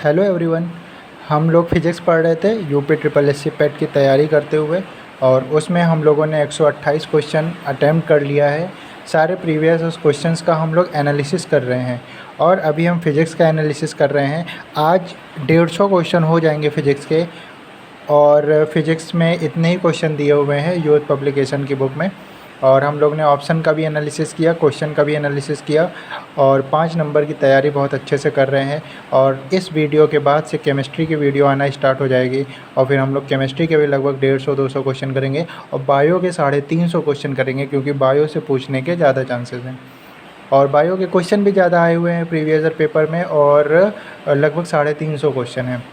Hello everyone. हम लोग physics पढ़ रहे थे यूपी ट्रिपल एस सी पेट की तैयारी करते हुए, और उसमें हम लोगों ने 128 क्वेश्चन अटैम्प्ट कर लिया है। सारे प्रीवियस उस क्वेश्चंस का हम लोग एनालिसिस कर रहे हैं, और अभी हम फिज़िक्स का एनालिसिस कर रहे हैं। आज 150 क्वेश्चन हो जाएंगे फिज़िक्स के, और फिज़िक्स में इतने ही क्वेश्चन दिए हुए हैं यूथ पब्लिकेशन की बुक में। और हम लोग ने ऑप्शन का भी एनालिसिस किया, क्वेश्चन का भी एनालिसिस किया, और 5 नंबर की तैयारी बहुत अच्छे से कर रहे हैं। और इस वीडियो के बाद से केमिस्ट्री की वीडियो आना स्टार्ट हो जाएगी, और फिर हम लोग केमिस्ट्री के भी लगभग 150-200 क्वेश्चन करेंगे, और बायो के 350 क्वेश्चन करेंगे, क्योंकि बायो से पूछने के ज़्यादा चांसेस हैं। और बायो के क्वेश्चन भी ज़्यादा आए हुए हैं प्रीवियस ईयर पेपर में, और लगभग 350 क्वेश्चन हैं।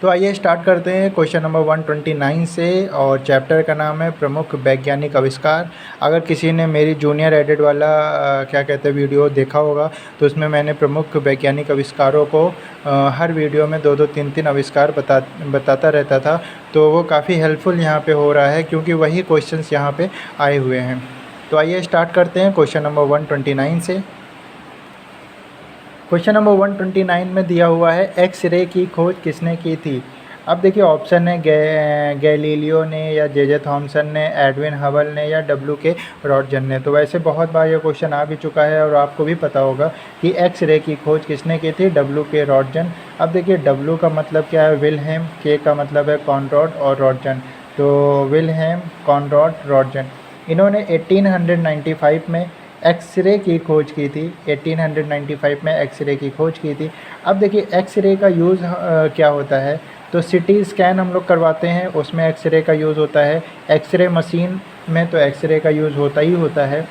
तो आइए स्टार्ट करते हैं क्वेश्चन नंबर 129 से, और चैप्टर का नाम है प्रमुख वैज्ञानिक आविष्कार। अगर किसी ने मेरी जूनियर एडिट वाला क्या कहते हैं वीडियो देखा होगा, तो उसमें मैंने प्रमुख वैज्ञानिक आविष्कारों को हर वीडियो में 2-2, 3-3 आविष्कार बताता रहता था। तो वो काफ़ी हेल्पफुल यहाँ पे हो रहा है, क्योंकि वही क्वेश्चंस यहाँ पे आए हुए हैं। तो आइए स्टार्ट करते हैं क्वेश्चन नंबर 129 से। क्वेश्चन नंबर 129 में दिया हुआ है एक्स रे की खोज किसने की थी। अब देखिए ऑप्शन है गैलीलियो ने, या जे थॉमसन ने, एडविन हबल ने, या डब्ल्यू के रॉटजन ने। तो वैसे बहुत बार ये क्वेश्चन आ भी चुका है, और आपको भी पता होगा कि एक्स रे की खोज किसने की थी, डब्ल्यू के रॉटजन। अब देखिए डब्ल्यू का मतलब क्या है, विल्हेम, के का मतलब है कॉनरॉड, और रॉटजन, तो विल्हेम कॉनरॉड रॉटजन। इन्होंने 1895 में एक्सरे की खोज की थी। 1895 में एक्सरे की खोज की थी। अब देखिए एक्सरे का यूज़ क्या होता है, तो सिटी स्कैन हम लोग करवाते हैं, उसमें एक्सरे का यूज़ होता है। एक्सरे मशीन में तो एक्सरे का यूज़ होता ही होता है।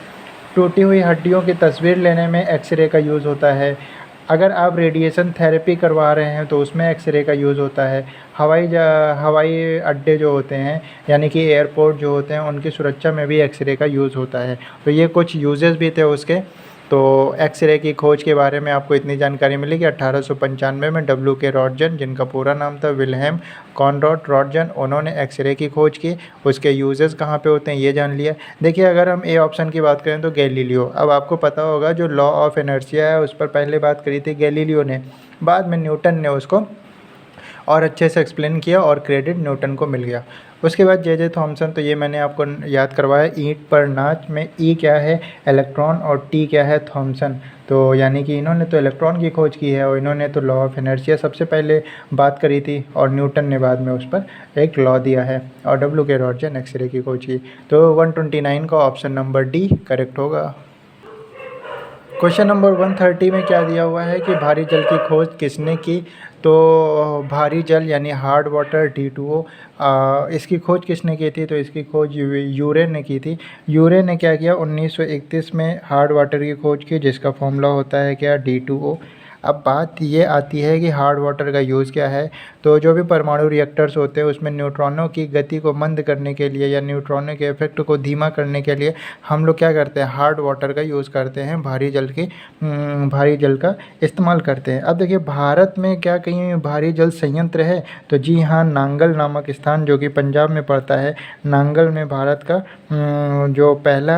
टूटी हुई हड्डियों की तस्वीर लेने में एक्सरे का यूज़ होता है। अगर आप रेडिएशन थेरेपी करवा रहे हैं तो उसमें एक्सरे का यूज़ होता है। हवाई अड्डे जो होते हैं, यानी कि एयरपोर्ट जो होते हैं, उनकी सुरक्षा में भी एक्सरे का यूज़ होता है। तो ये कुछ यूजेस भी थे उसके। तो एक्सरे की खोज के बारे में आपको इतनी जानकारी मिली कि 1895 में डब्ल्यू के रॉटजन, जिनका पूरा नाम था विल्हेम कॉनरॉड रॉटजन, उन्होंने एक्सरे की खोज की। उसके यूजेस कहाँ पे होते हैं ये जान लिया। देखिए अगर हम ए ऑप्शन की बात करें तो गैलीलियो। अब आपको पता होगा जो लॉ ऑफ इनर्शिया है उस पर पहले बात करी थी गैलीलियो ने, बाद में न्यूटन ने उसको और अच्छे से एक्सप्लेन किया, और क्रेडिट न्यूटन को मिल गया। उसके बाद जे थॉमसन, तो ये मैंने आपको याद करवाया। ईंट पर नाच में ई क्या है, इलेक्ट्रॉन, और टी क्या है, थॉमसन। तो यानी कि इन्होंने तो इलेक्ट्रॉन की खोज की है, और इन्होंने तो लॉ ऑफ इनर्शिया सबसे पहले बात करी थी, और न्यूटन ने बाद में उस पर एक लॉ दिया है। और डब्ल्यू के रॉटजन एक्सरे की खोज की। तो 129 का ऑप्शन नंबर डी करेक्ट होगा। क्वेश्चन नंबर 130 में क्या दिया हुआ है कि भारी जल की खोज किसने की। तो भारी जल यानी हार्ड वाटर D2O, इसकी खोज किसने की थी, तो इसकी खोज यूरे ने की थी। यूरे ने क्या किया, 1931 में हार्ड वाटर की खोज की, जिसका फॉर्मूला होता है क्या, D2O। अब बात ये आती है कि हार्ड वाटर का यूज़ क्या है। तो जो भी परमाणु रिएक्टर्स होते हैं उसमें न्यूट्रॉनों की गति को मंद करने के लिए, या न्यूट्रॉनों के इफेक्ट को धीमा करने के लिए हम लोग क्या करते हैं, हार्ड वाटर का यूज़ करते हैं, भारी जल का इस्तेमाल करते हैं। अब देखिए भारत में क्या कहीं भारी जल संयंत्र है, तो जी हाँ, नांगल नामक स्थान जो कि पंजाब में पड़ता है, नांगल में भारत का जो पहला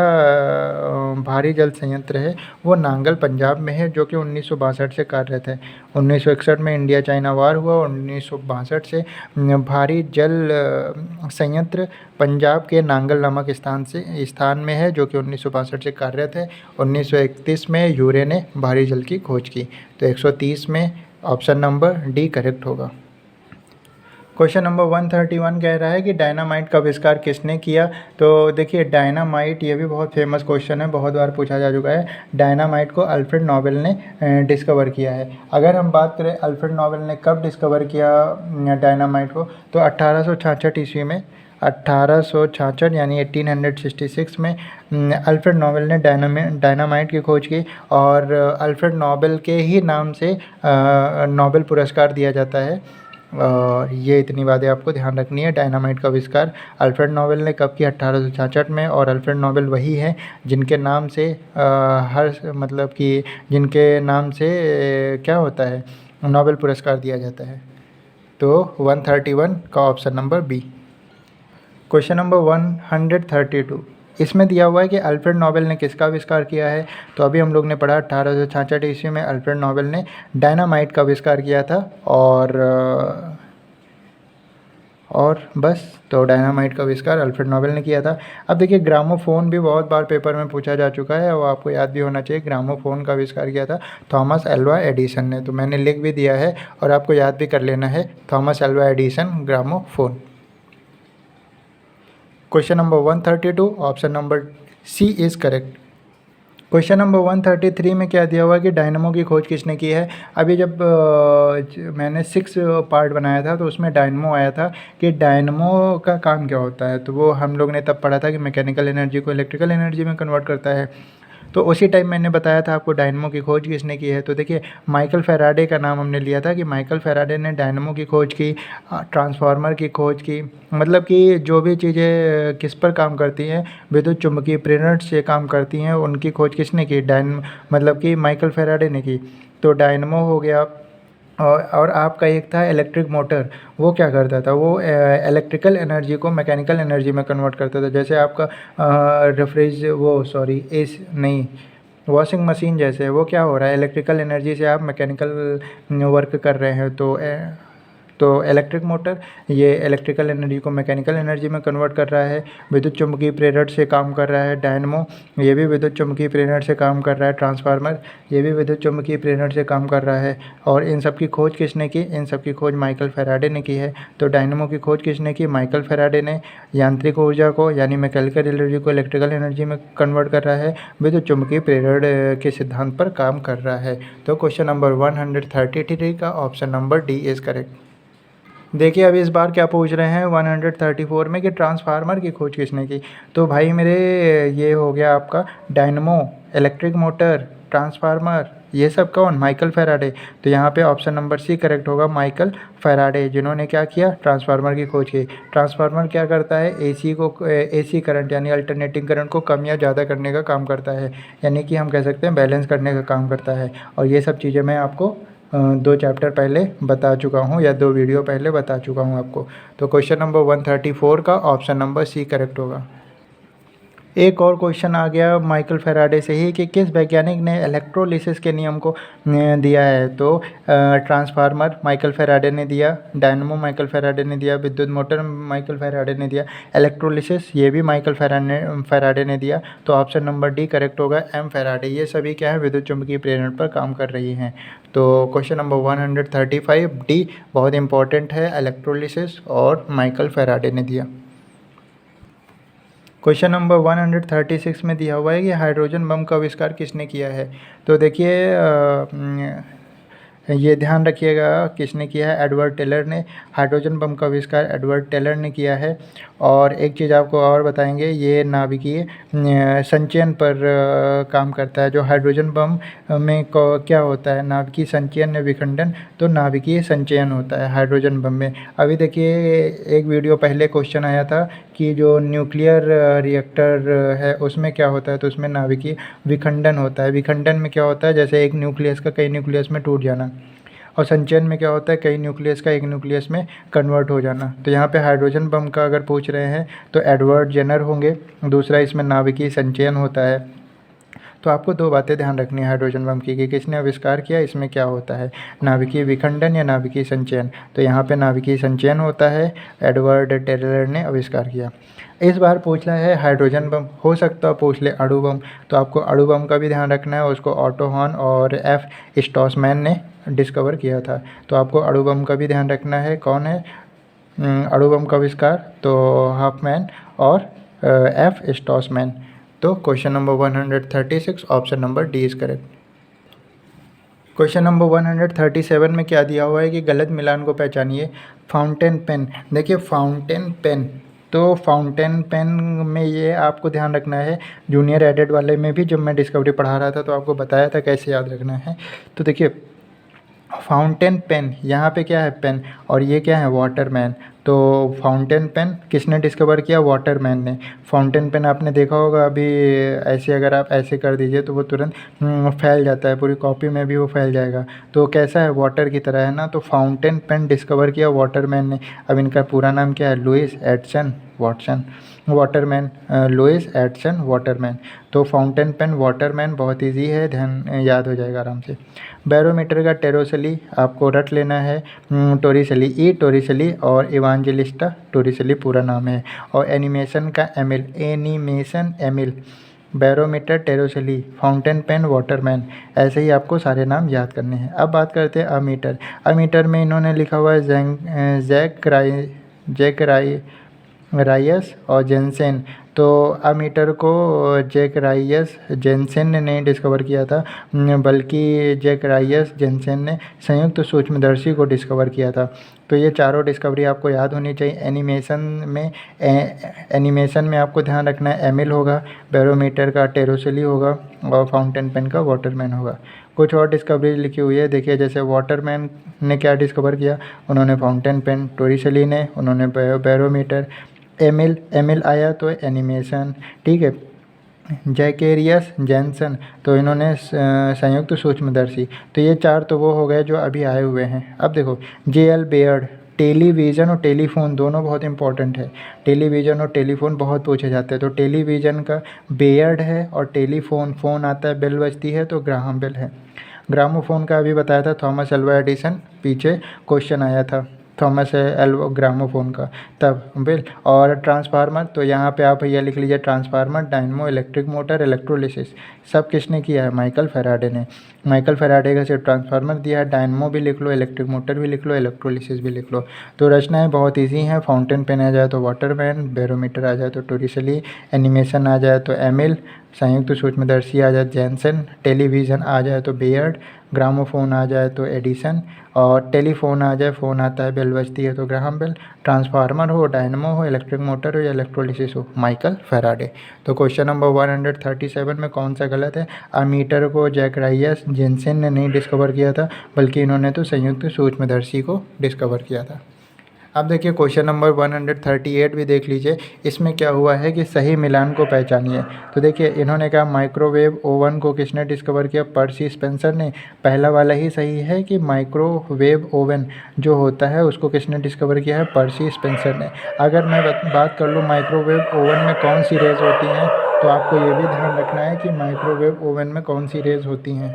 भारी जल संयंत्र है वो नांगल पंजाब में है, जो कि 1962 से कार्यरत है। 1961 में इंडिया चाइना वार हुआ, और 1962 से भारी जल संयंत्र पंजाब के नांगल नामक स्थान में है, जो कि 1962 से कार्यरत है। 1931 में यूरे ने भारी जल की खोज की। तो 130 में ऑप्शन नंबर डी करेक्ट होगा। क्वेश्चन नंबर 131 कह रहा है कि डायनामाइट का आविष्कार किसने किया। तो देखिए डायनामाइट, ये भी बहुत फेमस क्वेश्चन है, बहुत बार पूछा जा चुका है। डायनामाइट को अल्फ्रेड नोबेल ने डिस्कवर किया है। अगर हम बात करें अल्फ्रेड नोबेल ने कब डिस्कवर किया डायनामाइट को, तो 1866 ईस्वी में। 1866 यानी 1866 में अल्फ्रेड नोबेल ने डायनामाइट की खोज की, और अल्फ्रेड नोबेल के ही नाम से नोबेल पुरस्कार दिया जाता है। और ये इतनी बातें आपको ध्यान रखनी है। डायनामाइट का आविष्कार अल्फ्रेड नोबेल ने कब किया, 1866 में। और अल्फ्रेड नोबेल वही है जिनके नाम से जिनके नाम से क्या होता है, नोबेल पुरस्कार दिया जाता है। तो 131 का option number B. Question number 132, इसमें दिया हुआ है कि अल्फ्रेड नोबेल ने किसका आविष्कार किया है। तो अभी हम लोग ने पढ़ा 1866 ईस्वी में अल्फ्रेड नोबेल ने डायनामाइट का आविष्कार किया था। और बस, तो डायनामाइट का आविष्कार अल्फ्रेड नोबेल ने किया था। अब देखिए, ग्रामोफोन भी बहुत बार पेपर में पूछा जा चुका है और आपको याद भी होना चाहिए। ग्रामोफोन का आविष्कार किया था थॉमस एल्वा एडिसन ने। तो मैंने लिख भी दिया है और आपको याद भी कर लेना है, Thomas Alva Edison, gramophone. Question number 132, option number C is correct. Question number 133 में क्या दिया हुआ है कि डायनमो की खोज किसने की है। अभी जब मैंने 6 पार्ट बनाया था तो उसमें डायनमो आया था कि डायनमो का काम क्या होता है। तो वो हम लोग ने तब पढ़ा था कि मैकेनिकल एनर्जी को इलेक्ट्रिकल एनर्जी में कन्वर्ट करता है। तो उसी टाइम मैंने बताया था आपको डायनमो की खोज किसने की है। तो देखिए, माइकल फैराडे का नाम हमने लिया था कि माइकल फैराडे ने डायनमो की खोज की, ट्रांसफार्मर की खोज की। मतलब कि जो भी चीज़ें किस पर काम करती हैं, विद्युत चुम्बकीय प्रेरण से काम करती हैं, उनकी खोज किसने की, मतलब कि माइकल फैराडे ने की। तो डायनमो हो गया। और आपका एक था इलेक्ट्रिक मोटर। वो क्या करता था, वो इलेक्ट्रिकल एनर्जी को मैकेनिकल एनर्जी में कन्वर्ट करता था। जैसे आपका वॉशिंग मशीन जैसे, वो क्या हो रहा है, इलेक्ट्रिकल एनर्जी से आप मैकेनिकल वर्क कर रहे हैं। तो इलेक्ट्रिक मोटर ये इलेक्ट्रिकल एनर्जी को मैकेनिकल एनर्जी में कन्वर्ट कर रहा है। विद्युत चुम्बकीय प्रेरण से काम कर रहा है डायनमो, ये भी विद्युत चुम्बकीय प्रेरण से काम कर रहा है। ट्रांसफार्मर, ये भी विद्युत चुम्बकीय प्रेरण से काम कर रहा है। और इन सब की खोज किसने की, इन सब की खोज माइकल फैराडे ने की है। तो डायनमो की खोज किसने की, माइकल फैराडे ने। यांत्रिक ऊर्जा को यानी मैकेनिकल एनर्जी को इलेक्ट्रिकल एनर्जी में कन्वर्ट कर रहा है, विद्युत चुम्बकीय प्रेरण के सिद्धांत पर काम कर रहा है। तो क्वेश्चन नंबर 133 का option number D is correct. देखिए, अभी इस बार क्या पूछ रहे हैं 134 में कि ट्रांसफार्मर की खोज किसने की। तो भाई मेरे, ये हो गया आपका डायनमो, इलेक्ट्रिक मोटर, ट्रांसफार्मर, ये सब कौन, माइकल फैराडे। तो यहाँ पे ऑप्शन नंबर सी करेक्ट होगा, माइकल फैराडे, जिन्होंने क्या किया, ट्रांसफार्मर की खोज की। ट्रांसफार्मर क्या करता है, एसी करंट यानी अल्टरनेटिंग करंट को कम या ज़्यादा करने का काम करता है, यानी कि हम कह सकते हैं बैलेंस करने का काम करता है। और ये सब चीज़ें मैं आपको 2 चैप्टर पहले बता चुका हूँ या 2 वीडियो पहले बता चुका हूँ आपको। तो क्वेश्चन नंबर 134 का ऑप्शन नंबर सी करेक्ट होगा। एक और क्वेश्चन आ गया माइकल फैराडे से ही कि किस वैज्ञानिक ने इलेक्ट्रोलिसिस के नियम को दिया है। तो ट्रांसफार्मर माइकल फैराडे ने दिया, डायनमो माइकल फैराडे ने दिया, विद्युत मोटर माइकल फैराडे ने दिया, इलेक्ट्रोलिसिस ये भी माइकल फैराडे ने दिया। तो ऑप्शन नंबर डी करेक्ट होगा, एम फैराडे। ये सभी क्या है, विद्युत चुम्बकीय प्रेरण पर काम कर रही हैं। तो क्वेश्चन नंबर 135 डी बहुत इंपॉर्टेंट है, इलेक्ट्रोलिसिस और माइकल फैराडे ने दिया। क्वेश्चन नंबर 136 में दिया हुआ है कि हाइड्रोजन बम का आविष्कार किसने किया है। तो देखिए, ये ध्यान रखिएगा किसने किया है, एडवर्ड टेलर ने। हाइड्रोजन बम का आविष्कार एडवर्ड टेलर ने किया है। और एक चीज़ आपको और बताएंगे, ये नाभिकीय संचयन पर काम करता है। जो हाइड्रोजन बम में क्या होता है, नाभिकीय संचयन या विखंडन, तो नाभिकीय संचयन होता है हाइड्रोजन बम में। अभी देखिए, एक वीडियो पहले क्वेश्चन आया था कि जो न्यूक्लियर रिएक्टर है उसमें क्या होता है, तो उसमें नाभिकीय विखंडन होता है। विखंडन में क्या होता है, जैसे एक न्यूक्लियस का कई न्यूक्लियस में टूट जाना। और संचयन में क्या होता है, कई न्यूक्लियस का एक न्यूक्लियस में कन्वर्ट हो जाना। तो यहाँ पे हाइड्रोजन बम का अगर पूछ रहे हैं तो एडवर्ड जेनर होंगे। दूसरा, इसमें नाभिकीय संचयन होता है। तो आपको 2 बातें ध्यान रखनी है हाइड्रोजन बम की कि किसने आविष्कार किया, इसमें क्या होता है, नाभिकीय विखंडन या नाभिकीय संचयन। तो यहाँ पे नाभिकीय संचयन होता है, एडवर्ड टेलर ने आविष्कार किया। इस बार पूछना है हाइड्रोजन बम, हो सकता है पूछ ले अणु बम। तो आपको अणु बम का भी ध्यान रखना है, उसको ऑटो हॉर्न और एफ स्ट्रॉसमैन ने डिस्कवर किया था। तो आपको अणु बम का भी ध्यान रखना है, कौन है अणु बम का आविष्कार, तो हॉफमैन और एफ स्ट्रॉसमैन। तो question number 136 option number D is correct. Question number 137 में क्या दिया हुआ है कि गलत मिलान को पहचानिए। फाउंटेन पेन, देखिए फाउंटेन पेन, तो फाउंटेन पेन में ये आपको ध्यान रखना है। जूनियर एडेड वाले में भी जब मैं डिस्कवरी पढ़ा रहा था तो आपको बताया था कैसे याद रखना है। तो देखिए, फाउंटेन पेन, यहाँ पे क्या है पेन, और ये क्या है वाटरमैन। तो फाउंटेन पेन किसने डिस्कवर किया? वाटरमैन ने। फाउंटेन पेन आपने देखा होगा अभी, ऐसे अगर आप ऐसे कर दीजिए तो वो तुरंत फैल जाता है, पूरी कॉपी में भी वो फैल जाएगा। तो कैसा है? वाटर की तरह है ना। तो फाउंटेन पेन डिस्कवर किया वाटरमैन ने। अब इनका पूरा नाम क्या है? Louis Edison Watson Waterman, Louis Edison Waterman. तो फाउंटेन पेन वाटरमैन बहुत ईजी है, ध्यान याद हो जाएगा आराम से। बैरोमीटर का टेरोसली आपको रट लेना है, टोरिसली, ई टोरिसली और इवांजेलिस्टा टोरिसली पूरा नाम है। और एनिमेशन का Emile, animation Emile, barometer Torricelli, fountain pen Waterman, ऐसे ही आपको सारे नाम याद करने हैं। अब बात करते हैं अमीटर। अमीटर में इन्होंने लिखा हुआ है जैक राइस और जेनसेन। तो अमीटर को जैक राइस जेनसेन ने नहीं डिस्कवर किया था, बल्कि जैक राइस जेनसेन ने संयुक्त सूक्ष्मदर्शी को डिस्कवर किया था। तो ये चारों डिस्कवरी आपको याद होनी चाहिए। एनिमेशन में आपको ध्यान रखना है एमिल होगा, बैरोमीटर का टेरोसली होगा और फाउंटेन पेन का वाटरमैन होगा। कुछ और डिस्कवरी लिखी हुई है, देखिए जैसे वाटरमैन ने क्या डिस्कवर किया, उन्होंने फाउंटेन पेन, टोरिसली ने उन्होंने बैरोमीटर, एमिल आया तो एनिमेशन, ठीक है। जैकेरियस जैनसन तो इन्होंने संयुक्त सूक्ष्मदर्शी। तो ये चार तो वो हो गए जो अभी आए हुए हैं। अब देखो जे.एल. बेयर्ड, टेलीविज़न और टेलीफोन दोनों बहुत इंपॉर्टेंट है। टेलीविज़न और टेलीफोन बहुत पूछे जाते हैं। तो टेलीविज़न का बेयर्ड है और टेलीफोन, फ़ोन आता है, बेल बजती है तो ग्राहम बेल है। ग्रामोफोन का अभी बताया था थॉमस अल्वा एडिसन, पीछे क्वेश्चन आया था थॉमस एल्वा ग्रामोफोन का तब बिल। और ट्रांसफार्मर, तो यहाँ पे आप भैया लिख लीजिए transformer, dynamo, electric motor, electrolysis, सब किसने किया है? माइकल फैराडे ने। माइकल फैराडे का सिर्फ ट्रांसफार्मर दिया है, डायनमो भी लिख लो, इलेक्ट्रिक मोटर भी लिख लो, इलेक्ट्रोलिसिस भी लिख लो। तो रचनाएँ बहुत ईजी हैं। फाउंटेन पेन आ जाए तो वाटरमैन, बैरोमीटर आ जाए तो टोरिसली, एनिमेशन आ जाए तो एमिल, संयुक्त सूक्ष्मदर्शी आ जाए जैनसन, टेलीविज़न आ जाए तो बेयर्ड, ग्रामोफोन आ जाए तो एडिसन, और टेलीफोन आ जाए, फ़ोन आता है, बेल बजती है तो ग्राहम बेल, ट्रांसफार्मर हो, डायनमो हो, इलेक्ट्रिक मोटर हो या इलेक्ट्रोलिसिस हो, माइकल फैराडे। तो क्वेश्चन नंबर 137 में कौन सा गलत है? अमीटर को जैक राइस जेनसेन ने नहीं डिस्कवर किया था, बल्कि इन्होंने तो संयुक्त सूक्ष्मदर्शी को डिस्कवर किया था। अब देखिए क्वेश्चन नंबर 138 भी देख लीजिए। इसमें क्या हुआ है कि सही मिलान को पहचानिए। तो देखिए इन्होंने कहा माइक्रोवेव ओवन को किसने डिस्कवर किया? पर्सी स्पेंसर ने। पहला वाला ही सही है कि माइक्रोवेव ओवन जो होता है उसको किसने डिस्कवर किया है? पर्सी स्पेंसर ने। अगर मैं बात कर लूँ माइक्रोवेव ओवन में कौन सी रेज़ होती हैं, तो आपको ये भी ध्यान रखना है कि माइक्रोवेव ओवन में कौन सी रेज़ होती हैं।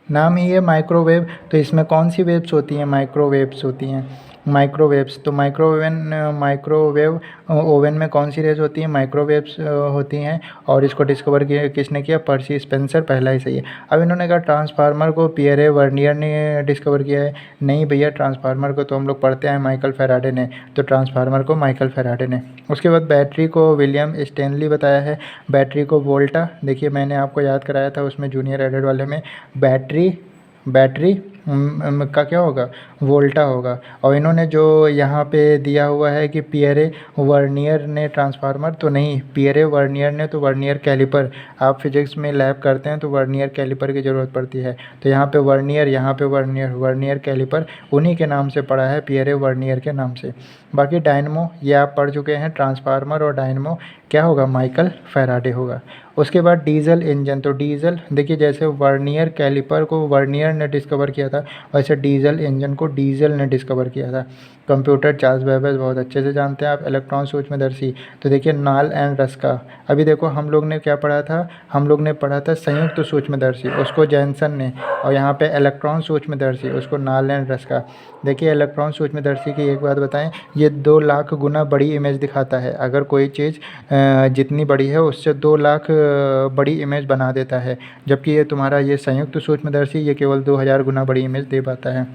नाम ही है माइक्रोवेव, तो इसमें कौन सी वेव्स होती हैं? माइक्रोवेव्स होती हैं, माइक्रोवेव्स। तो माइक्रोवेव ओवन में कौन सी रेज होती हैं? माइक्रोवेव्स होती हैं। और इसको डिस्कवर किया किसने किया? पर्सी स्पेंसर, पहला ही सही है। अब इन्होंने कहा ट्रांसफार्मर को पियरे वर्नियर ने डिस्कवर किया है। नहीं भैया, ट्रांसफार्मर को तो हम लोग पढ़ते हैं माइकल फैराडे ने, तो ट्रांसफार्मर को माइकल फैराडे ने। उसके बाद बैटरी को विलियम स्टैनली बताया है, बैटरी को वोल्टा। देखिए मैंने आपको याद कराया था उसमें जूनियर एडेड वाले में, बैटरी का क्या होगा? वोल्टा होगा। और इन्होंने जो यहाँ पे दिया हुआ है कि पियरे वर्नियर ने ट्रांसफार्मर, तो नहीं, पियरे वर्नियर ने तो वर्नियर कैलिपर। आप फिजिक्स में लैब करते हैं तो वर्नियर कैलिपर की ज़रूरत पड़ती है। तो यहाँ पे वर्नियर, यहाँ पे वर्नियर कैलिपर उन्हीं के नाम से पड़ा है, पियरे वर्नियर के नाम से। बाकी डायनमो ये आप पढ़ चुके हैं, ट्रांसफार्मर और डायनमो क्या होगा? माइकल फैराडे होगा। उसके बाद डीजल इंजन, तो डीजल देखिए जैसे वर्नियर कैलिपर को वर्नियर ने डिस्कवर किया था, वैसे डीजल इंजन को डीजल ने डिस्कवर किया था। कंप्यूटर चार्ल्स बेबेज बहुत अच्छे से जानते हैं आप। इलेक्ट्रॉन सूक्ष्मदर्शी, तो देखिए नाल एंड रस्का। अभी देखो हम लोग ने क्या पढ़ा था? हम लोग ने पढ़ा था संयुक्त सूक्ष्मदर्शी, उसको जैनसन ने। और यहाँ पे इलेक्ट्रॉन सूक्ष्मदर्शी, उसको नाल एंड रस्का। देखिए इलेक्ट्रॉन सूक्ष्मदर्शी की एक बात बताएं, ये 2 लाख गुना बड़ी इमेज दिखाता है। अगर कोई चीज़ जितनी बड़ी है उससे 2 लाख बड़ी इमेज बना देता है, जबकि ये तुम्हारा ये संयुक्त सूक्ष्मदर्शी ये केवल 2000 गुना बड़ी इमेज दे पाता है।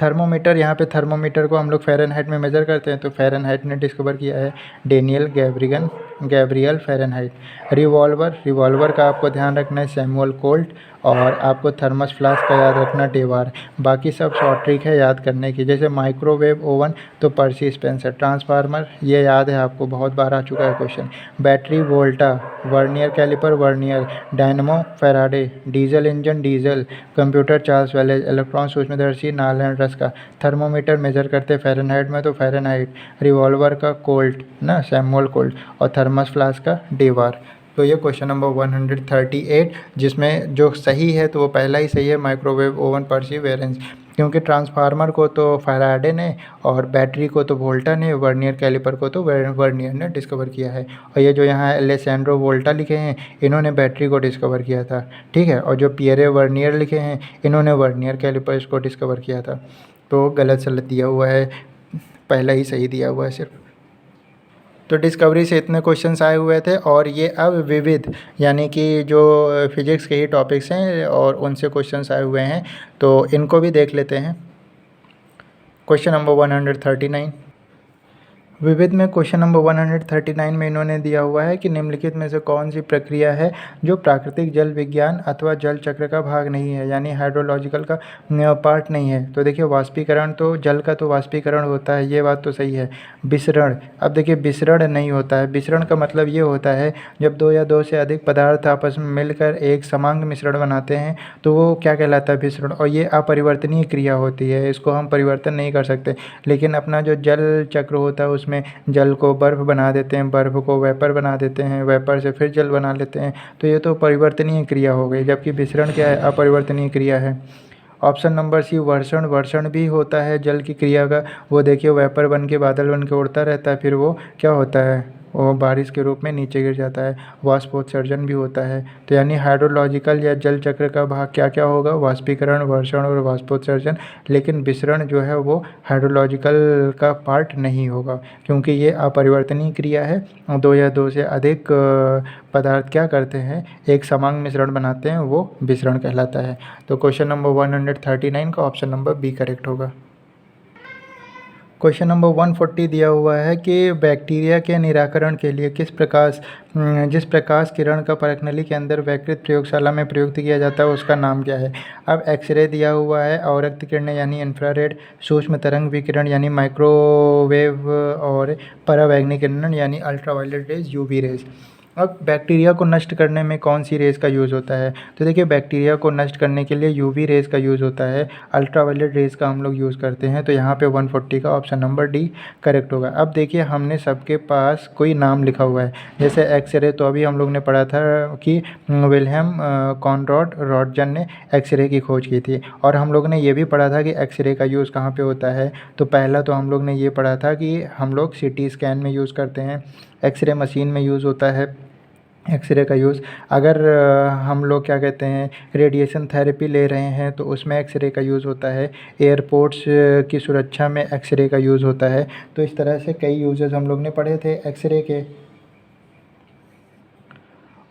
थर्मोमीटर, यहाँ पे थर्मोमीटर को हम लोग फ़ारेनहाइट में मेज़र करते हैं, तो फ़ारेनहाइट ने डिस्कवर किया है डेनियल गैब्रियल फ़ारेनहाइट। रिवॉल्वर का आपको ध्यान रखना है सैमुअल कोल्ट। और आपको थर्मस फ्लास्क का याद रखना टेवार। बाकी सब शॉर्ट ट्रिक है याद करने की, जैसे माइक्रोवेव ओवन तो पर्सी स्पेंसर, ट्रांसफार्मर ये याद है आपको, बहुत बार आ चुका है question. Battery Volta, vernier caliper vernier, dynamo Faraday, diesel engine diesel, computer Charles वेलेज, इलेक्ट्रॉन सूक्ष्मदर्शी नार्लैंड रस्का, थर्मोमीटर मेजर करते फ़ारेनहाइट में तो फ़ारेनहाइट, रिवॉल्वर का कोल्ट ना सैमुअल कोल्ट, और थर्मस फ्लास्क का डेवार। तो ये क्वेश्चन नंबर 138, जिसमें जो सही है तो वो पहला ही सही है, माइक्रोवेव ओवन परसीवेरेंस, क्योंकि ट्रांसफार्मर को तो फैराडे ने और बैटरी को तो वोल्टा ने, वर्नियर कैलिपर को तो वर्नियर ने डिस्कवर किया है। और ये जो यहाँ एलेसैंड्रो वोल्टा लिखे हैं इन्होंने बैटरी को डिस्कवर किया था, ठीक है। और जो पियरे वर्नियर लिखे हैं इन्होंने वर्नियर कैलिपर्स को डिस्कवर किया था। तो गलत सलत दिया हुआ है, पहला ही सही दिया हुआ है सिर्फ। तो डिस्कवरी से इतने क्वेश्चंस आए हुए थे, और ये अब विविध यानी कि जो फिजिक्स के ही टॉपिक्स हैं और उनसे क्वेश्चंस आए हुए हैं, तो इनको भी देख लेते हैं। क्वेश्चन नंबर 139, विविध में क्वेश्चन नंबर 139 में इन्होंने दिया हुआ है कि निम्नलिखित में से कौन सी प्रक्रिया है जो प्राकृतिक जल विज्ञान अथवा जल चक्र का भाग नहीं है, यानी हाइड्रोलॉजिकल का पार्ट नहीं है। तो देखिए वाष्पीकरण, तो जल का तो वाष्पीकरण होता है, ये बात तो सही है। विसरण, अब देखिए विसरण नहीं होता है। विसरण का मतलब ये होता है जब दो या दो से अधिक पदार्थ आपस में मिलकर एक समांग मिश्रण बनाते हैं तो वो क्या कहलाता है, विसरण। और ये अपरिवर्तनीय क्रिया होती है, इसको हम परिवर्तन नहीं कर सकते। लेकिन अपना जो जल चक्र होता है उसमें जल को बर्फ़ बना देते हैं, बर्फ़ को वेपर बना देते हैं, वेपर से फिर जल बना लेते हैं, तो ये तो परिवर्तनीय क्रिया हो गई। जबकि विसरण क्या है, अपरिवर्तनीय क्रिया है। ऑप्शन नंबर सी वर्षण, वर्षण भी होता है जल की क्रिया का। वो देखिए वेपर बन के बादल बन के उड़ता रहता है, फिर वो क्या होता है, वो बारिश के रूप में नीचे गिर जाता है। वाष्पोत्सर्जन भी होता है। तो यानी हाइड्रोलॉजिकल या जल चक्र का भाग क्या क्या होगा, वाष्पीकरण, वर्षण और वाष्पोत्सर्जन। लेकिन विसरण जो है वो हाइड्रोलॉजिकल का पार्ट नहीं होगा, क्योंकि ये अपरिवर्तनीय क्रिया है। दो या दो से अधिक पदार्थ क्या करते हैं, एक समांग मिश्रण बनाते हैं, वो विसरण कहलाता है। तो क्वेश्चन नंबर 139 का ऑप्शन नंबर बी करेक्ट होगा। क्वेश्चन नंबर 140 दिया हुआ है कि बैक्टीरिया के निराकरण के लिए जिस प्रकाश किरण का परखनली के अंदर वैकृत प्रयोगशाला में प्रयुक्त किया जाता है उसका नाम क्या है। अब एक्सरे दिया हुआ है, अवरक्त किरणें यानी इंफ्रारेड, सूक्ष्म तरंग विकिरण यानी माइक्रोवेव, और परावैंगनिक किरण यानी अल्ट्रावायलेट रेज, यूवी रेज। अब बैक्टीरिया को नष्ट करने में कौन सी रेज़ का यूज़ होता है, तो देखिए बैक्टीरिया को नष्ट करने के लिए यूवी रेज़ का यूज़ होता है, अल्ट्रावायलेट रेज़ का हम लोग यूज़ करते हैं। तो यहाँ पे 140 का ऑप्शन नंबर डी करेक्ट होगा। अब देखिए हमने सबके पास कोई नाम लिखा हुआ है, जैसे एक्सरे तो अभी हम लोग ने पढ़ा था कि विल्हेम कॉनरॉड रॉन्टगन ने एक्सरे की खोज की थी। और हम लोग ने ये भी पढ़ा था कि एक्सरे का यूज़ कहाँ पर होता है, तो पहला तो हम लोग ने ये पढ़ा था कि हम लोग CT स्कैन में यूज़ करते हैं, एक्सरे मशीन में यूज़ होता है एक्सरे का यूज़। अगर हम लोग क्या कहते हैं रेडिएशन थेरेपी ले रहे हैं तो उसमें एक्सरे का यूज़ होता है, एयरपोर्ट्स की सुरक्षा में एक्सरे का यूज़ होता है। तो इस तरह से कई यूजेस हम लोग ने पढ़े थे एक्सरे के।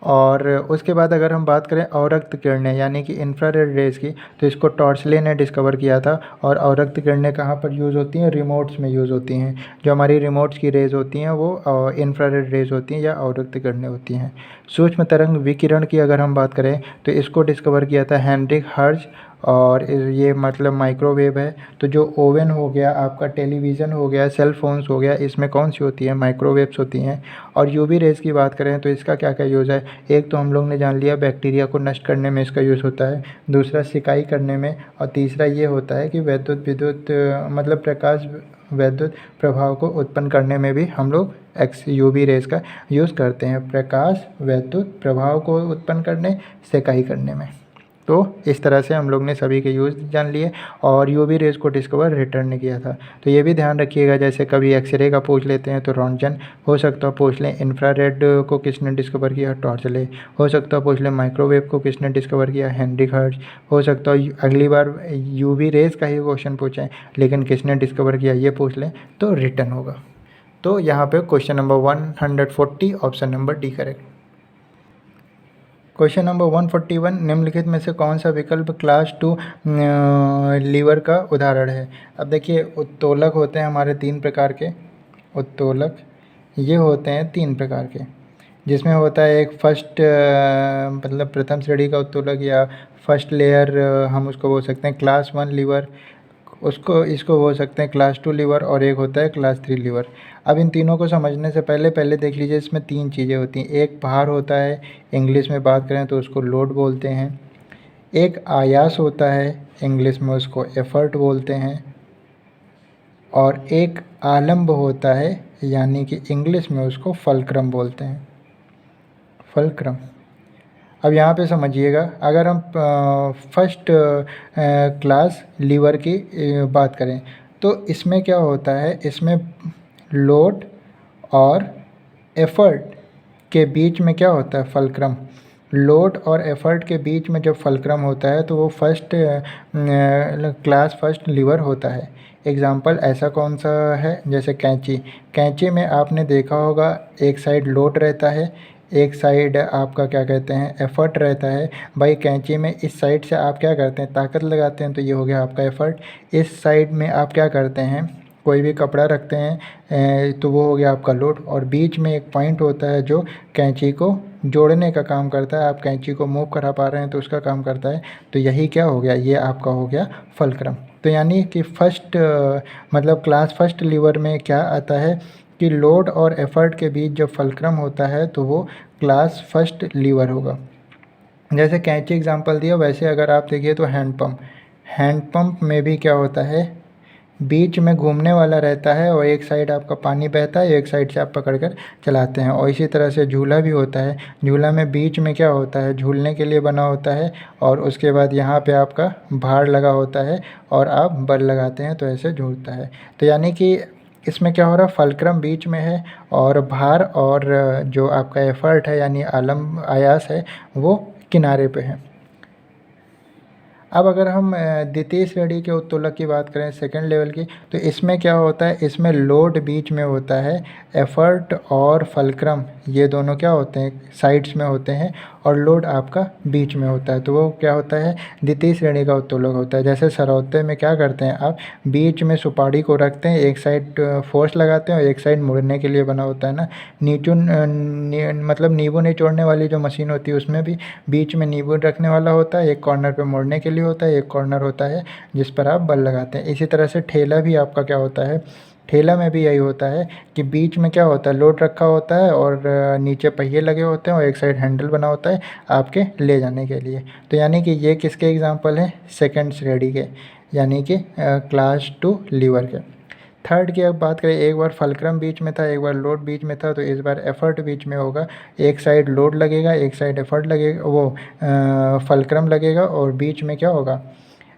और उसके बाद अगर हम बात करें अवरक्त किरणें यानी कि इंफ्रारेड रेज़ की, तो इसको टॉर्चले ने डिस्कवर किया था। और अवरक्त किरणें कहाँ पर यूज़ होती हैं, रिमोट्स में यूज़ होती हैं। जो हमारी रिमोट्स की रेज़ होती हैं वो इंफ्रारेड रेज़ होती हैं या अवरक्त किरणें होती हैं। सूक्ष्म तरंग विकिरण की अगर हम बात करें तो इसको डिस्कवर किया था हेनरिक हर्ट्ज़, और ये मतलब माइक्रोवेव है। तो जो ओवन हो गया, आपका टेलीविज़न हो गया, सेल फोन्स हो गया, इसमें कौन सी होती है, माइक्रोवेव्स होती हैं। और यूवी रेज़ की बात करें तो इसका क्या क्या यूज़ है, एक तो हम लोग ने जान लिया बैक्टीरिया को नष्ट करने में इसका यूज़ होता है, दूसरा सिकाई करने में, और तीसरा ये होता है कि विद्युत मतलब प्रकाश वैद्युत प्रभाव को उत्पन्न करने में भी हम लोग यूवी रेज़ का यूज़ करते हैं, प्रकाश वैद्युत प्रभाव को उत्पन्न करने, सिकाई करने में। तो इस तरह से हम लोग ने सभी के यूज़ जान लिए। और यूवी रेज़ को डिस्कवर रिटर्न ने किया था। तो ये भी ध्यान रखिएगा, जैसे कभी एक्सरे का पूछ लेते हैं तो रॉन्टगन, हो सकता है पूछ लें इंफ्रारेड को किसने डिस्कवर किया, टॉर्चले, हो सकता है पूछ लें माइक्रोवेव को किसने डिस्कवर किया, हेनरिक हर्ट्ज़, हो सकता है अगली बार यूवी रेज़ का ही क्वेश्चन पूछें लेकिन किसने डिस्कवर किया ये पूछ लें तो रिटर्न होगा। तो यहाँ पे question number 140 option number D correct. Question number 141, निम्नलिखित में से कौन सा विकल्प क्लास 2 लीवर का उदाहरण है। अब देखिए उत्तोलक होते हैं हमारे 3 प्रकार के, उत्तोलक ये होते हैं 3 प्रकार के। जिसमें होता है एक फर्स्ट मतलब प्रथम श्रेणी का उत्तोलक या फर्स्ट लेयर, हम उसको बोल सकते हैं क्लास 1 लीवर, उसको इसको बोल सकते हैं क्लास 2 लीवर, और एक होता है क्लास 3 लीवर। अब इन तीनों को समझने से पहले पहले देख लीजिए इसमें 3 चीज़ें होती हैं। एक भार होता है, इंग्लिश में बात करें तो उसको लोड बोलते हैं। एक आयास होता है, इंग्लिश में उसको एफर्ट बोलते हैं। और एक आलम्ब होता है, यानी कि इंग्लिश में उसको फलक्रम बोलते हैं, फलक्रम। अब यहाँ पे समझिएगा, अगर हम फर्स्ट क्लास लीवर की बात करें तो इसमें क्या होता है, इसमें लोड और एफर्ट के बीच में क्या होता है, फलक्रम। लोड और एफर्ट के बीच में जब फलक्रम होता है तो वो फर्स्ट क्लास फर्स्ट लीवर होता है। एग्ज़ाम्पल ऐसा कौन सा है, जैसे कैंची। कैंची में आपने देखा होगा एक साइड लोड रहता है, एक साइड आपका क्या कहते हैं एफ़र्ट रहता है। भाई कैंची में इस साइड से आप क्या करते हैं, ताकत लगाते हैं, तो ये हो गया आपका एफ़र्ट। इस साइड में आप क्या करते हैं, कोई भी कपड़ा रखते हैं तो वो हो गया आपका लोड। और बीच में एक पॉइंट होता है जो कैंची को जोड़ने का काम करता है, आप कैंची को मूव करा पा रहे हैं तो उसका काम करता है। तो यही क्या हो गया, ये आपका हो गया फलक्रम। तो यानी कि फर्स्ट मतलब क्लास फर्स्ट लीवर में क्या आता है कि लोड और एफर्ट के बीच जब फलक्रम होता है तो वो क्लास फर्स्ट लीवर होगा। जैसे कैंची एग्जांपल दिया, वैसे अगर आप देखिए तो हैंड पंप में भी क्या होता है, बीच में घूमने वाला रहता है और एक साइड आपका पानी बहता है, एक साइड से आप पकड़ कर चलाते हैं। और इसी तरह से झूला भी होता है, झूला में बीच में क्या होता है, झूलने के लिए बना होता है, और उसके बाद यहाँ पे आपका भार लगा होता है और आप बल लगाते हैं तो ऐसे झूलता है। तो यानी कि इसमें क्या हो रहा है, फलक्रम बीच में है और भार और जो आपका एफर्ट है यानी आलम आयास है वो किनारे पे है। अब अगर हम द्वितीय श्रेणी के उत्तोलक की बात करें, सेकंड लेवल की, तो इसमें क्या होता है, इसमें लोड बीच में होता है, एफर्ट और फलक्रम ये दोनों क्या होते हैं, साइड्स में होते हैं, और लोड आपका बीच में होता है। तो वो क्या होता है, द्वितीय श्रेणी का उत्तोलक होता है। जैसे सरौते में क्या करते हैं आप, बीच में सुपारी को रखते हैं, एक साइड फोर्स लगाते हैं और एक साइड मुड़ने के लिए बना होता है ना। मतलब नींबू निचोड़ने वाली जो मशीन होती है उसमें भी बीच में नींबू रखने वाला होता है, एक कॉर्नर पे मोड़ने के लिए होता है, एक कॉर्नर होता है जिस पर आप बल लगाते हैं। इसी तरह से ठेला भी आपका क्या होता है, ठेला में भी यही होता है कि बीच में क्या होता है, लोड रखा होता है और नीचे पहिए लगे होते हैं और एक साइड हैंडल बना होता है आपके ले जाने के लिए। तो यानी कि ये किसके एग्जांपल हैं, सेकंड श्रेणी के, यानी कि क्लास 2 लीवर के। थर्ड की अब बात करें, एक बार फलक्रम बीच में था, एक बार लोड बीच में था, तो इस बार एफर्ट बीच में होगा। एक साइड लोड लगेगा, एक साइड एफर्ट लगेगा, वो फलक्रम लगेगा, और बीच में क्या होगा,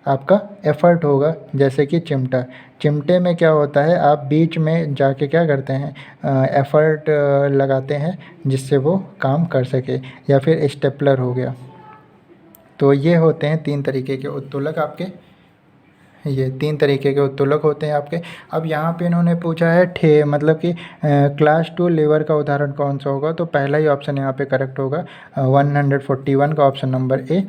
आपका एफर्ट होगा। जैसे कि चिमटा, चिमटे में क्या होता है, आप बीच में जाके क्या करते हैं, एफर्ट लगाते हैं जिससे वो काम कर सके। या फिर स्टेपलर हो गया। तो ये होते हैं 3 तरीके के उत्तोलक आपके, ये 3 तरीके के उत्तोलक होते हैं आपके। अब यहाँ पे इन्होंने पूछा है मतलब कि क्लास 2 लीवर का उदाहरण कौन सा होगा, तो पहला ही ऑप्शन यहाँ पे करेक्ट होगा, 141 का ऑप्शन नंबर ए।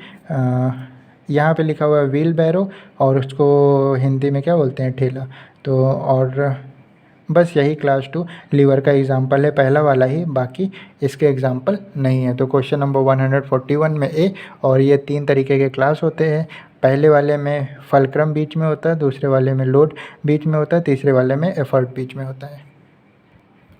यहाँ पे लिखा हुआ है व्हील बैरो, और उसको हिंदी में क्या बोलते हैं, ठेला। तो और बस यही क्लास 2 लीवर का एग्जाम्पल है, पहला वाला ही, बाकी इसके एग्जाम्पल नहीं है। तो क्वेश्चन नंबर 141 में ए, और ये 3 तरीके के क्लास होते हैं। पहले वाले में फलक्रम बीच में होता है, दूसरे वाले में लोड बीच में होता है, तीसरे वाले में एफर्ट बीच में होता है।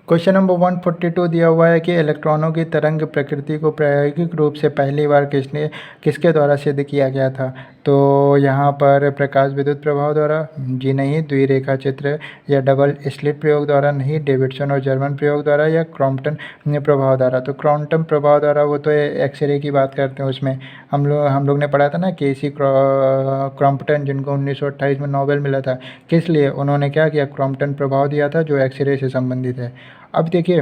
क्वेश्चन नंबर 142 दिया हुआ है कि इलेक्ट्रॉनों की तरंग प्रकृति को प्रायोगिक रूप से पहली बार किसके द्वारा सिद्ध किया गया था। तो यहाँ पर प्रकाश विद्युत प्रभाव द्वारा, जी नहीं, द्विरेखा चित्र या डबल स्लिट प्रयोग द्वारा नहीं, डेविडसन और जर्मन प्रयोग द्वारा, या क्रॉम्पटन प्रभाव द्वारा। तो क्रॉम्पटन प्रभाव द्वारा वो तो एक्सरे की बात करते हैं, उसमें हम लोग ने पढ़ा था ना, केसी क्रॉम्पटन, जिनको 1928 में नोबेल मिला था। किस लिए, उन्होंने क्या किया, क्रॉम्पटन प्रभाव दिया था जो एक्सरे से संबंधित है। अब देखिए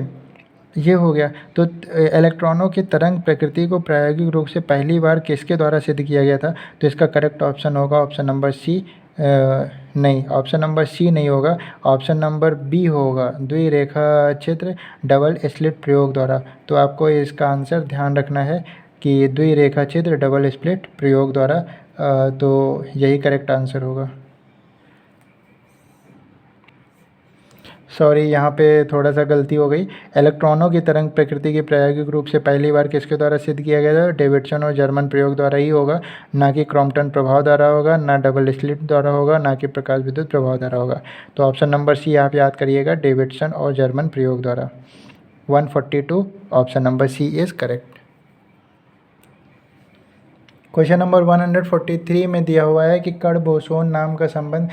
ये हो गया। तो इलेक्ट्रॉनों की तरंग प्रकृति को प्रायोगिक रूप से पहली बार किसके द्वारा सिद्ध किया गया था, तो इसका करेक्ट ऑप्शन होगा ऑप्शन नंबर सी। नहीं, ऑप्शन नंबर सी नहीं होगा, ऑप्शन नंबर बी होगा, द्विरेखा चित्र डबल स्लिट प्रयोग द्वारा। तो आपको इसका आंसर ध्यान रखना है कि द्विरेखा चित्र डबल स्लिट प्रयोग द्वारा, तो यही करेक्ट आंसर होगा। सॉरी, यहाँ पे थोड़ा सा गलती हो गई। इलेक्ट्रॉनों की तरंग प्रकृति की प्रायोगिक रूप से पहली बार किसके द्वारा सिद्ध किया गया था? डेविडसन और जर्मन प्रयोग द्वारा ही होगा, ना कि क्रॉम्पटन प्रभाव द्वारा होगा, ना डबल स्लिट द्वारा होगा, ना कि प्रकाश विद्युत प्रभाव द्वारा होगा। तो ऑप्शन नंबर सी आप याद करिएगा, डेविडसन और जर्मन प्रयोग द्वारा। 142 option number C is correct. Question number 143 में दिया हुआ है कि कण बोसोन नाम का संबंध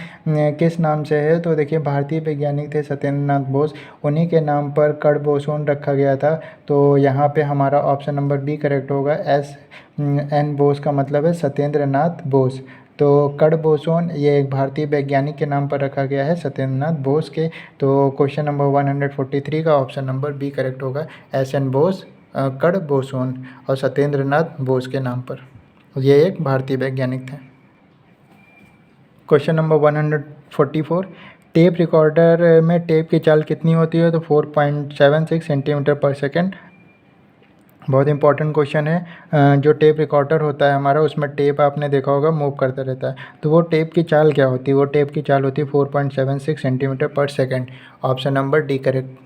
किस नाम से है? तो देखिए, भारतीय वैज्ञानिक थे सत्येंद्र नाथ बोस, उन्हीं के नाम पर कण बोसोन रखा गया था। तो यहाँ पे हमारा ऑप्शन नंबर बी करेक्ट होगा। SN बोस का मतलब है सत्येंद्र नाथ बोस। तो कण बोसोन ये एक भारतीय वैज्ञानिक के नाम पर रखा गया है, सत्येंद्र नाथ बोस के। तो क्वेश्चन नंबर 143 का ऑप्शन नंबर बी करेक्ट होगा, SN बोस कण बोसोन और सत्येंद्र नाथ बोस के नाम पर। ये एक भारतीय वैज्ञानिक थे। क्वेश्चन नंबर 144, टेप रिकॉर्डर में टेप की चाल कितनी होती है? तो 4.76 सेंटीमीटर पर सेकेंड। बहुत इंपॉर्टेंट क्वेश्चन है। जो टेप रिकॉर्डर होता है हमारा, उसमें टेप आपने देखा होगा मूव करता रहता है, तो वो टेप की चाल क्या होती है? वो टेप की चाल होती है 4.76 सेंटीमीटर पर second. Option number D correct.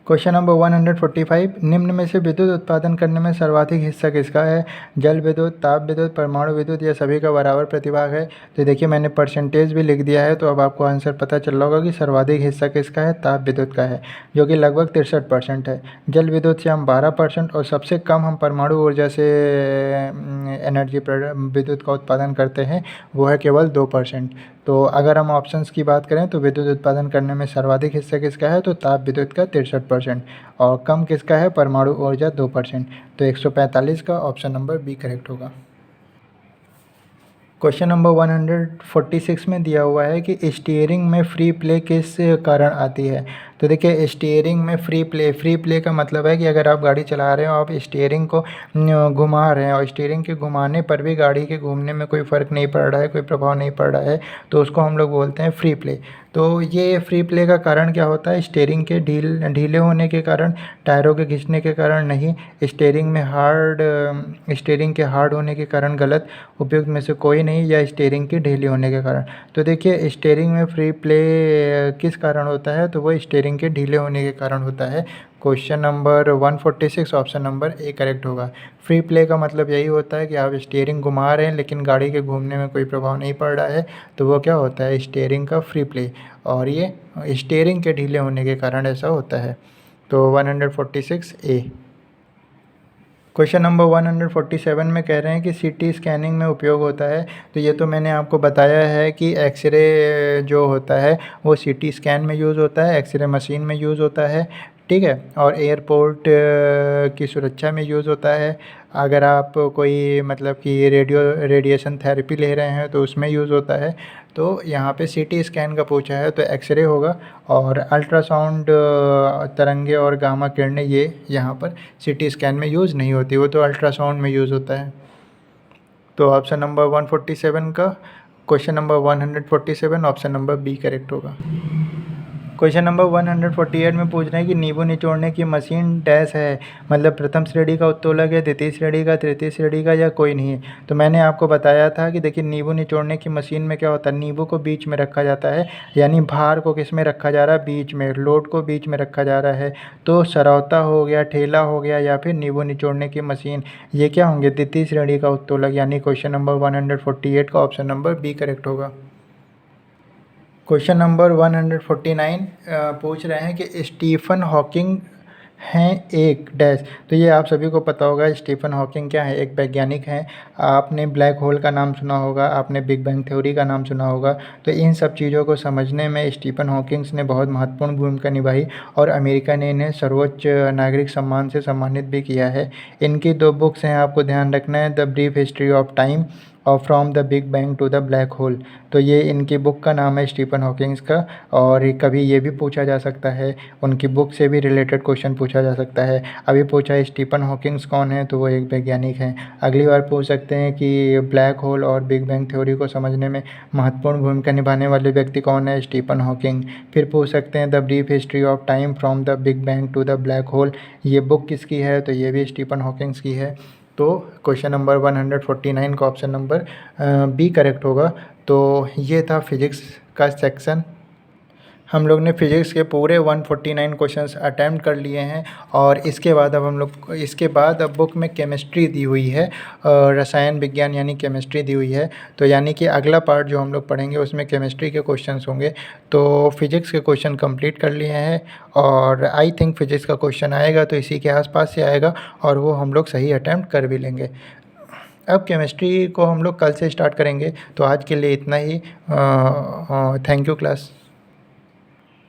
Question number 145, निम्न में से विद्युत उत्पादन करने में सर्वाधिक हिस्सा किसका है? जल विद्युत, ताप विद्युत, परमाणु विद्युत या सभी का बराबर प्रतिभाग है? तो देखिए, मैंने परसेंटेज भी लिख दिया है, तो अब आपको आंसर पता चल रहा होगा कि सर्वाधिक हिस्सा किसका है? ताप विद्युत का है, जो कि लगभग 63% है। जल विद्युत से हम 12% और सबसे कम हम परमाणु ऊर्जा से एनर्जी विद्युत का उत्पादन करते हैं, वो है केवल 2%। तो अगर हम ऑप्शंस की बात करें तो विद्युत उत्पादन करने में सर्वाधिक हिस्सा किसका है? तो ताप विद्युत का 63% और कम किसका है? परमाणु ऊर्जा 2%। तो 145 का ऑप्शन नंबर बी करेक्ट होगा। क्वेश्चन नंबर 146 में दिया हुआ है कि स्टीयरिंग में फ्री प्ले किस कारण आती है? तो देखिए, स्टीयरिंग में फ्री प्ले का मतलब है कि अगर आप गाड़ी चला रहे हो, आप स्टीयरिंग को घुमा रहे हैं और स्टीयरिंग के घुमाने पर भी गाड़ी के घूमने में कोई फ़र्क नहीं पड़ रहा है, कोई प्रभाव नहीं पड़ रहा है, तो उसको हम लोग बोलते हैं फ्री प्ले। तो ये फ्री प्ले का कारण क्या होता है? स्टीयरिंग के ढीले होने के कारण, टायरों के घिसने के कारण नहीं, स्टीयरिंग के हार्ड होने के कारण गलत, उपयुक्त में से कोई नहीं, या स्टीयरिंग की ढीली होने के कारण। तो देखिए, स्टीयरिंग में फ्री प्ले किस कारण होता है? तो वो स्टीयरिंग के ढीले होने के कारण होता है। Question number 146 option number A correct होगा। फ्री प्ले का मतलब यही होता है कि आप स्टीयरिंग घुमा रहे हैं लेकिन गाड़ी के घूमने में कोई प्रभाव नहीं पड़ रहा है, तो वो क्या होता है? स्टीयरिंग का फ्री प्ले, और ये स्टीयरिंग के ढीले होने के कारण ऐसा होता है। तो 146 ए। क्वेश्चन नंबर 147 में कह रहे हैं कि सीटी स्कैनिंग में उपयोग होता है। तो ये तो मैंने आपको बताया है कि एक्सरे जो होता है वो सीटी स्कैन में यूज़ होता है, एक्सरे मशीन में यूज़ होता है, ठीक है। और एयरपोर्ट की सुरक्षा में यूज़ होता है। अगर आप कोई मतलब कि रेडिएशन थेरेपी ले रहे हैं तो उसमें यूज़ होता है। तो यहाँ पे सीटी स्कैन का पूछा है तो एक्सरे होगा, और अल्ट्रासाउंड तरंगे और गामा किरणें ये यहाँ पर सीटी स्कैन में यूज़ नहीं होती, वो तो अल्ट्रासाउंड में यूज़ होता है। तो ऑप्शन नंबर 147 का question number 147 option number B correct होगा। क्वेश्चन नंबर 148 में पूछ रहे हैं कि नींबू निचोड़ने की मशीन डैश है, मतलब प्रथम श्रेणी का, उत्तोलक है, द्वितीय श्रेणी का, तृतीय श्रेणी का, या कोई नहीं है। तो मैंने आपको बताया था कि देखिए, नींबू निचोड़ने की मशीन में क्या होता है? नींबू को बीच में रखा जाता है, यानी भार को किस में रखा जा रहा है? बीच में, लोड को बीच में रखा जा रहा है। तो सरौता हो गया, ठेला हो गया, या फिर नींबू निचोड़ने की मशीन, ये क्या होंगे? द्वितीय श्रेणी का उत्तोलक, यानी क्वेश्चन नंबर 148 का ऑप्शन नंबर बी करेक्ट होगा। क्वेश्चन नंबर 149 पूछ रहे हैं कि स्टीफन हॉकिंग हैं एक डैश। तो ये आप सभी को पता होगा, स्टीफन हॉकिंग क्या है? एक वैज्ञानिक हैं। आपने ब्लैक होल का नाम सुना होगा, आपने बिग बैंग थ्योरी का नाम सुना होगा। तो इन सब चीज़ों को समझने में स्टीफन हॉकिंग्स ने बहुत महत्वपूर्ण भूमिका निभाई, और अमेरिका ने इन्हें सर्वोच्च नागरिक सम्मान से सम्मानित भी किया है। इनकी 2 बुक्स हैं, आपको ध्यान रखना है, the brief history of time और from the big bang to the black hole. तो ये इनकी बुक का नाम है स्टीफन हॉकिंग्स का। और कभी ये भी पूछा जा सकता है, उनकी बुक से भी रिलेटेड क्वेश्चन पूछा जा सकता है। अभी पूछा है स्टीफन हॉकिंग्स कौन है, तो वो एक वैज्ञानिक हैं। अगली बार पूछ सकते हैं कि ब्लैक होल और बिग बैंग थ्योरी को समझने में महत्वपूर्ण भूमिका निभाने वाले व्यक्ति कौन है? Stephen Hawking. फिर पूछ सकते हैं the brief history of time from the big bang to the black hole, ये बुक किसकी है? तो ये भी स्टीफन हॉकिंग्स की है। तो क्वेश्चन नंबर 149 का ऑप्शन नंबर बी करेक्ट होगा। तो ये था फिजिक्स का सेक्शन। हम लोग ने फिज़िक्स के पूरे 149 क्वेश्चंस अटैम्प्ट कर लिए हैं और इसके बाद अब बुक में केमिस्ट्री दी हुई है, रसायन विज्ञान यानी केमिस्ट्री दी हुई है। तो यानी कि अगला पार्ट जो हम लोग पढ़ेंगे उसमें केमिस्ट्री के क्वेश्चंस होंगे। तो फिज़िक्स के क्वेश्चन कंप्लीट कर लिए हैं और आई थिंक फिज़िक्स का क्वेश्चन आएगा तो इसी के आसपास से आएगा और वो हम लोग सही अटैम्प्ट कर भी लेंगे। अब केमिस्ट्री को हम लोग कल से स्टार्ट करेंगे। तो आज के लिए इतना ही। Thank you class.